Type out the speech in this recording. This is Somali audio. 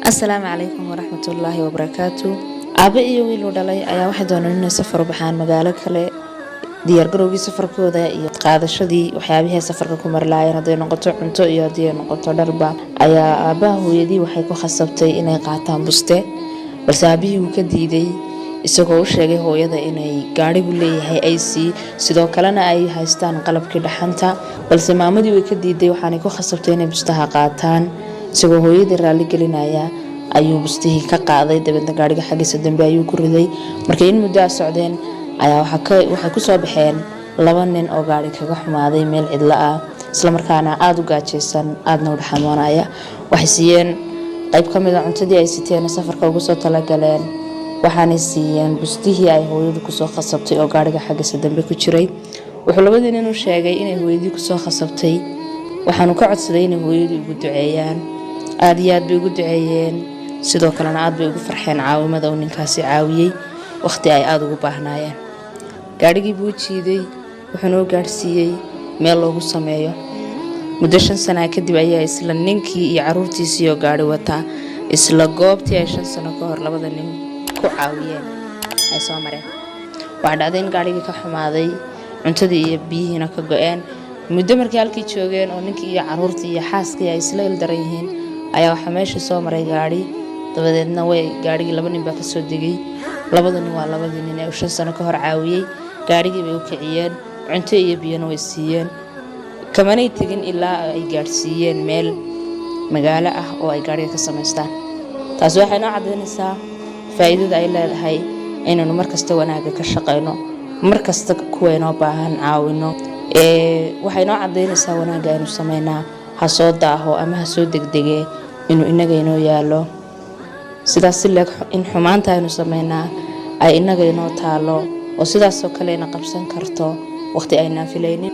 السلام عليكم ورحمة الله وبركاته. أبا iyo wiil u dhalay ayaa waxay dooneen inay safar u baxaan magaalo kale. Diyaar garowgii safarkooda iyo qaadashadii waxyaabihii safarka ku marlaayeen haday noqoto cunto iyo haday noqoto dharba ayaa aabaha hooyadii waxay ku khasabtay inay qaataan buste balse aabihii uu ka diiday isagoo u sheegay hooyada inay gaarigu leeyahay AC sidoo kalena ay haystaan qalabkii dhaxanta balse maamadii way ka diiday waxaanay ku khasabtay inay bustaha qaataan isagoo hooyadii raali gelinaya ayuu bustihii ka qaaday dabadna gaariga xagiisa dambe ayuu ku riday markay in muddo socdeen ayaa waxay ku soo baxeen laba nin oo gaari kaga xumaaday meel cidla ah isla markaana aad u gaajeysan aadna u dhaxamoonaya waxay siiyeen qayb ka mid ah cuntadii ay siteen safarka ugu soo talagaleen waxaanay siiyeen bustihii ay hooyadu ku soo khasabtay oo gaariga xagiisa dambe ku jiray wuxuu labadii nin u sheegay inay hooyadii ku soo khasabtay waxaanu ka codsaday inay hooyadu ugu duceeyaan aad iyo aad bay ugu duceeyeen sidoo kalena aad bay ugu farxeen caawimada uu ninkaasi caawiyay waqti ay aad ugu baahnaayeen gaarigii buu jiiday wuxuu noo gaarsiiyay meel loogu sameeyo muddo 5 sano kadib ayaa isla ninkii iyo caruurtiisii oo gaari wata isla goobtii ay 5 sano ka hor labada nin ku caawiyeen ay soo mareen waxa dhacday in gaarigii ka xumaaday cuntadii iyo biyihiina ka go'een muddo markii halkii joogeen oo ninkii iyo caruurtii iyo xaaskii ay isla ildaran yihiin ayaa waxa meesha soo maray gaari dabadeedna way gaarigii laba nin baa ka soo degay labada nin waa labadii nin ee 5 sano ka hor caawiyay gaarigii bay u kiciyeen cunto iyo biyana way siiyeen kamanay tagin ilaa ay gaarsiiyeen meel magaalo ah oo ay gaariga ka samaystaan taas waxay noo cadeynaysaa faa'iidada ay leedahay inaynu markasta wanaaga ka shaqeyno markasta kuweynoo baahan caawino waxay noo cadeynaysaa wanaaga aynu sameynaa ha soo daaho ama ha soo degdege inuu inaga inoo yaalo sidaas si leeg in xumaanta aynu sameynaa ay inaga inoo taalo oo sidaas oo kale ina qabsan karto waqti ayna filaynin